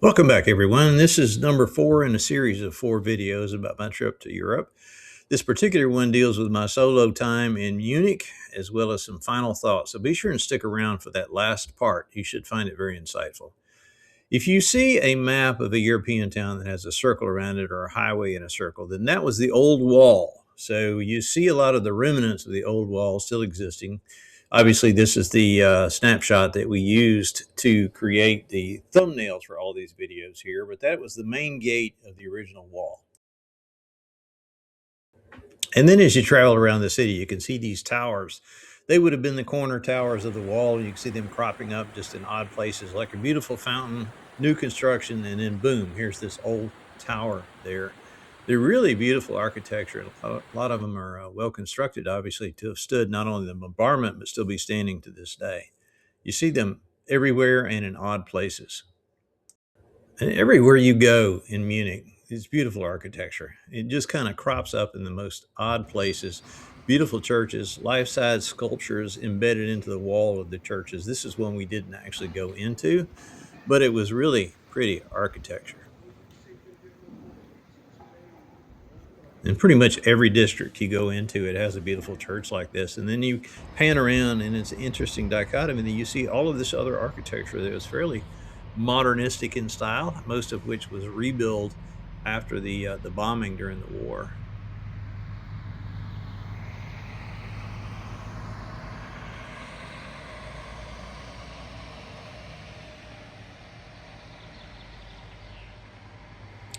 Welcome back, everyone. This is number 4 in a series of 4 videos about my trip to Europe. This particular one deals with my solo time in Munich, as well as some final thoughts. So be sure and stick around for that last part. You should find it very insightful. If you see a map of a European town that has a circle around it or a highway in a circle, then that was the old wall. So you see a lot of the remnants of the old wall still existing. Obviously, this is the snapshot that we used to create the thumbnails for all these videos here, but that was the main gate of the original wall. And then as you travel around the city, you can see these towers. They would have been the corner towers of the wall. You can see them cropping up just in odd places, like a beautiful fountain, new construction, and then boom, here's this old tower there. They're really beautiful architecture. A lot of them are well constructed, obviously, to have stood not only the bombardment, but still be standing to this day. You see them everywhere and in odd places. And everywhere you go in Munich, it's beautiful architecture. It just kind of crops up in the most odd places. Beautiful churches, life-size sculptures embedded into the wall of the churches. This is one we didn't actually go into, but it was really pretty architecture. In pretty much every district you go into, it has a beautiful church like this. And then you pan around, and it's an interesting dichotomy. And then you see all of this other architecture that was fairly modernistic in style, most of which was rebuilt after the bombing during the war.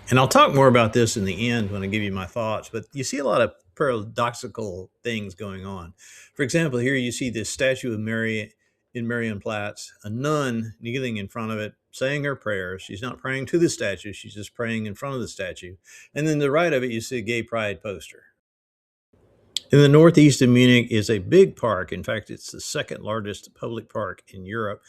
And I'll talk more about this in the end when I give you my thoughts, but you see a lot of paradoxical things going on. For example, here you see this statue of Mary in Marienplatz, a nun kneeling in front of it, saying her prayers. She's not praying to the statue, she's just praying in front of the statue. And then to the right of it, you see a gay pride poster. In the northeast of Munich is a big park. In fact, it's the second largest public park in Europe,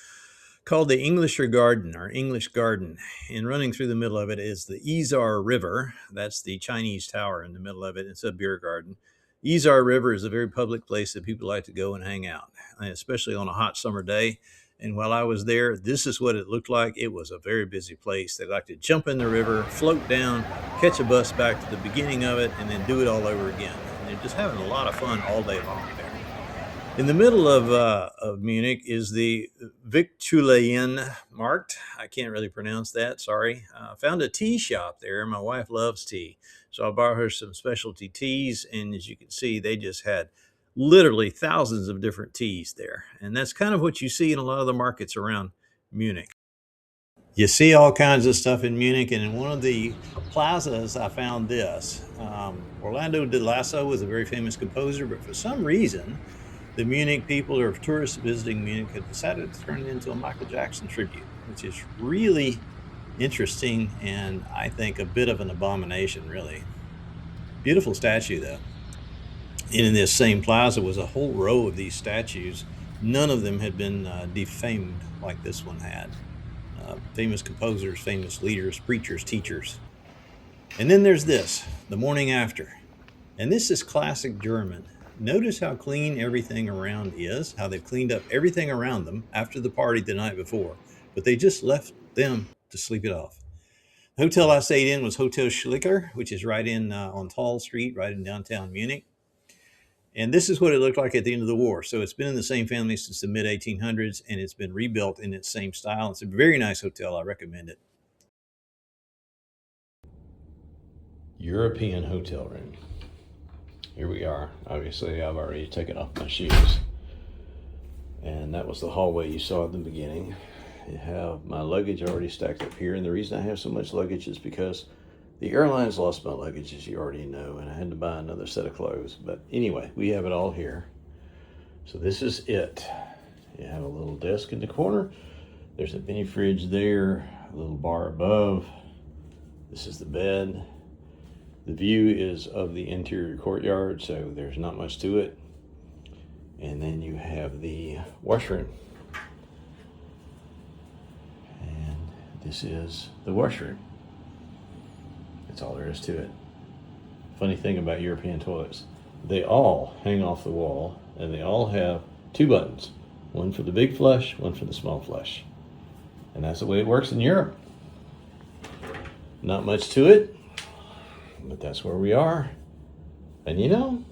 called the Englischer Garden, or English Garden. And running through the middle of it is the Isar River. That's the Chinese tower in the middle of it. It's a beer garden. Isar River is a very public place that people like to go and hang out, especially on a hot summer day. And while I was there, this is what it looked like. It was a very busy place. They like to jump in the river, float down, catch a bus back to the beginning of it, and then do it all over again. And they're just having a lot of fun all day long there. In the middle of Munich is the Victualian Markt. I can't really pronounce that, sorry. Found a tea shop there. My wife loves tea, so I bought her some specialty teas, and as you can see, they just had literally thousands of different teas there. And that's kind of what you see in a lot of the markets around Munich. You see all kinds of stuff in Munich, and in one of the plazas, I found this. Orlando de Lasso was a very famous composer, but for some reason, the Munich people or tourists visiting Munich have decided to turn it into a Michael Jackson tribute, which is really interesting and I think a bit of an abomination, really. Beautiful statue, though. And in this same plaza was a whole row of these statues. None of them had been defamed like this one had. Famous composers, famous leaders, preachers, teachers. And then there's this, the morning after. And this is classic German. Notice how clean everything around is, how they've cleaned up everything around them after the party the night before, but they just left them to sleep it off. The hotel I stayed in was Hotel Schlicker, which is right in on Tall Street, right in downtown Munich. And this is what it looked like at the end of the war. So it's been in the same family since the mid-1800s, and it's been rebuilt in its same style. It's a very nice hotel. I recommend it. European hotel room. Here we are. Obviously, I've already taken off my shoes. And that was the hallway you saw at the beginning. You have my luggage already stacked up here. And the reason I have so much luggage is because the airlines lost my luggage, as you already know, and I had to buy another set of clothes. But anyway, we have it all here. So this is it. You have a little desk in the corner. There's a mini fridge there, a little bar above. This is the bed. The view is of the interior courtyard, so there's not much to it. And then you have the washroom. And this is the washroom. That's all there is to it. Funny thing about European toilets, they all hang off the wall, and they all have 2 buttons. One for the big flush, one for the small flush. And that's the way it works in Europe. Not much to it, but that's where we are. And you know,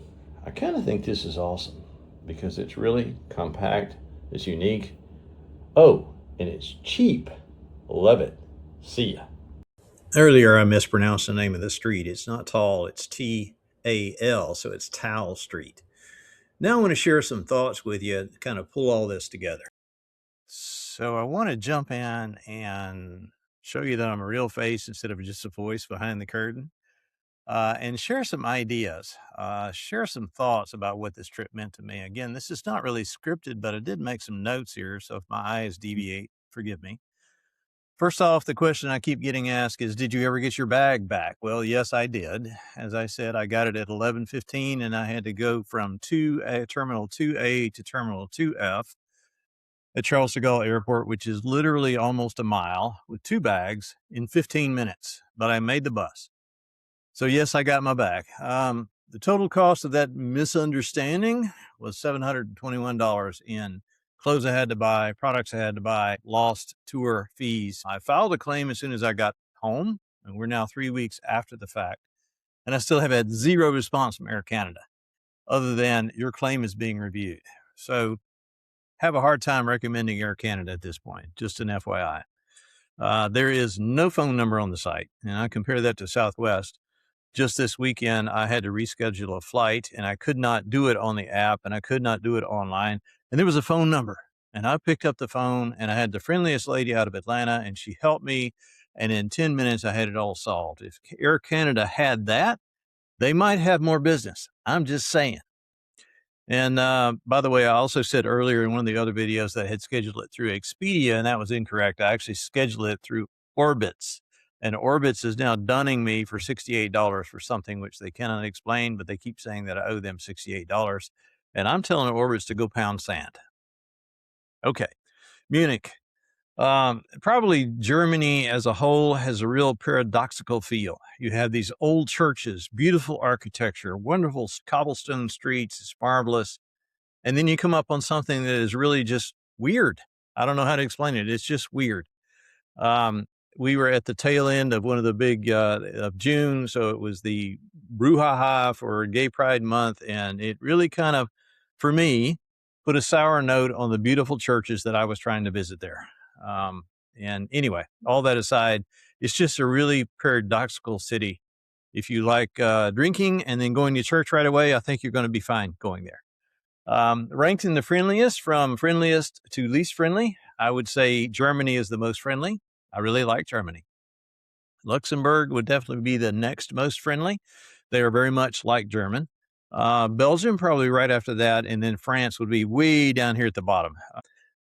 I kind of think this is awesome because it's really compact, it's unique. Oh, and it's cheap. Love it. See ya. Earlier, I mispronounced the name of the street. It's not Tall, it's Tal, so it's Tal Street. Now, I want to share some thoughts with you, kind of pull all this together. So, I want to jump in and show you that I'm a real face instead of just a voice behind the curtain, and share some ideas, share some thoughts about what this trip meant to me. Again, this is not really scripted, but I did make some notes here. So, if my eyes deviate, forgive me. First off, the question I keep getting asked is, did you ever get your bag back? Well, yes, I did. As I said, I got it at 11:15, and I had to go from Terminal 2A to Terminal 2F at Charles de Gaulle Airport, which is literally almost a mile, with 2 bags in 15 minutes. But I made the bus. So, yes, I got my bag. The total cost of that misunderstanding was $721 in clothes I had to buy, products I had to buy, lost tour fees. I filed a claim as soon as I got home, and we're now 3 weeks after the fact. And I still have had zero response from Air Canada, other than your claim is being reviewed. So, have a hard time recommending Air Canada at this point, just an FYI. There is no phone number on the site, and I compare that to Southwest. Just this weekend, I had to reschedule a flight, and I could not do it on the app, and I could not do it online. And there was a phone number, and I picked up the phone, and I had the friendliest lady out of Atlanta, and she helped me. And in 10 minutes, I had it all solved. If Air Canada had that, they might have more business. I'm just saying. And by the way, I also said earlier in one of the other videos that I had scheduled it through Expedia, and that was incorrect. I actually scheduled it through Orbitz. And Orbitz is now dunning me for $68 for something which they cannot explain, but they keep saying that I owe them $68. And I'm telling Orbitz to go pound sand. Okay, Munich. Probably Germany as a whole has a real paradoxical feel. You have these old churches, beautiful architecture, wonderful cobblestone streets. It's marvelous. And then you come up on something that is really just weird. I don't know how to explain it. It's just weird. We were at the tail end of one of the big of June, so it was the brouhaha for Gay Pride Month, and it really kind of, for me, put a sour note on the beautiful churches that I was trying to visit there. And anyway, all that aside, it's just a really paradoxical city. If you like drinking and then going to church right away, I think you're going to be fine going there. Ranked in the friendliest from friendliest to least friendly, I would say Germany is the most friendly. I really like Germany. Luxembourg would definitely be the next most friendly. They are very much like German. Belgium probably right after that, and then France would be way down here at the bottom.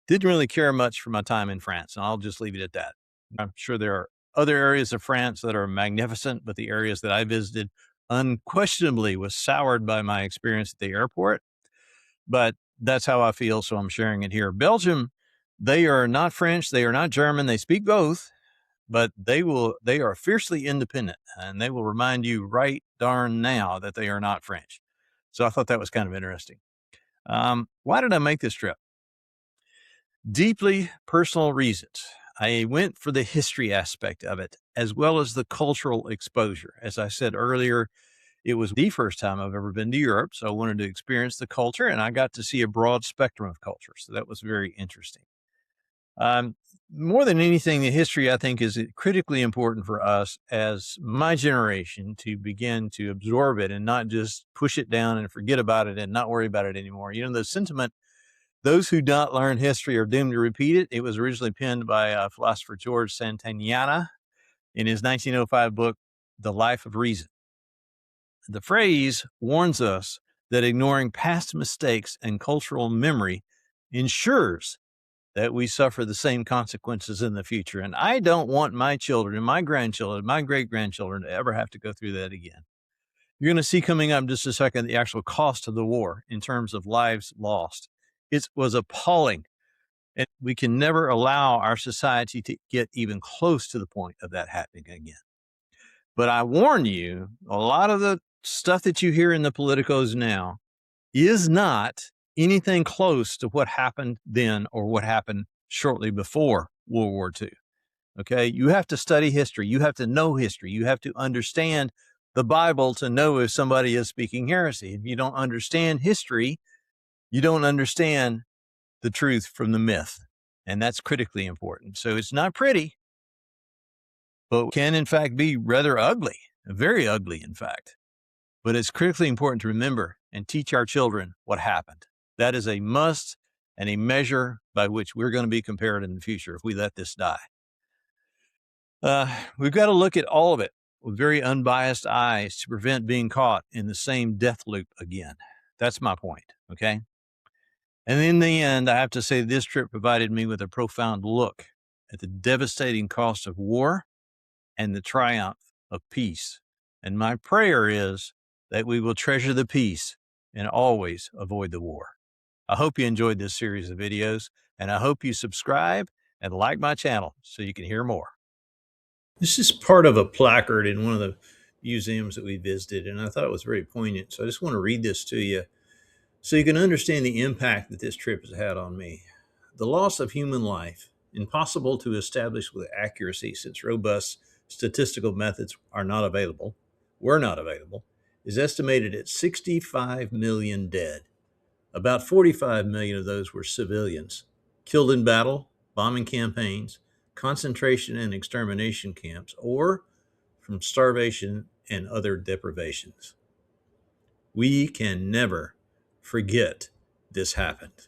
Didn't really care much for my time in France, and I'll just leave it at that. I'm sure there are other areas of France that are magnificent, but the areas that I visited unquestionably was soured by my experience at the airport. But that's how I feel, so I'm sharing it here. Belgium, they are not French, they are not German, they speak both, but they are fiercely independent, and they will remind you right darn now that they are not French. So I thought that was kind of interesting. Why did I make this trip? Deeply personal reasons. I went for the history aspect of it, as well as the cultural exposure. As I said earlier, it was the first time I've ever been to Europe, so I wanted to experience the culture, and I got to see a broad spectrum of culture. So that was very interesting. More than anything, the history, I think, is critically important for us as my generation to begin to absorb it and not just push it down and forget about it and not worry about it anymore. You know, the sentiment, those who don't learn history are doomed to repeat it. It was originally penned by philosopher George Santayana in his 1905 book, The Life of Reason. The phrase warns us that ignoring past mistakes and cultural memory ensures that we suffer the same consequences in the future. And I don't want my children, my grandchildren, my great-grandchildren to ever have to go through that again. You're going to see coming up in just a second the actual cost of the war in terms of lives lost. It was appalling. And we can never allow our society to get even close to the point of that happening again. But I warn you, a lot of the stuff that you hear in the politicos now is not anything close to what happened then or what happened shortly before World War II. Okay, you have to study history. You have to know history. You have to understand the Bible to know if somebody is speaking heresy. If you don't understand history, you don't understand the truth from the myth. And that's critically important. So it's not pretty, but can in fact be rather ugly, very ugly, in fact. But it's critically important to remember and teach our children what happened. That is a must and a measure by which we're going to be compared in the future if we let this die. We've got to look at all of it with very unbiased eyes to prevent being caught in the same death loop again. That's my point, okay? And in the end, I have to say this trip provided me with a profound look at the devastating cost of war and the triumph of peace. And my prayer is that we will treasure the peace and always avoid the war. I hope you enjoyed this series of videos, and I hope you subscribe and like my channel so you can hear more. This is part of a placard in one of the museums that we visited, and I thought it was very poignant. So I just want to read this to you so you can understand the impact that this trip has had on me. The loss of human life, impossible to establish with accuracy since robust statistical methods were not available, is estimated at 65 million dead. About 45 million of those were civilians, killed in battle, bombing campaigns, concentration and extermination camps, or from starvation and other deprivations. We can never forget this happened.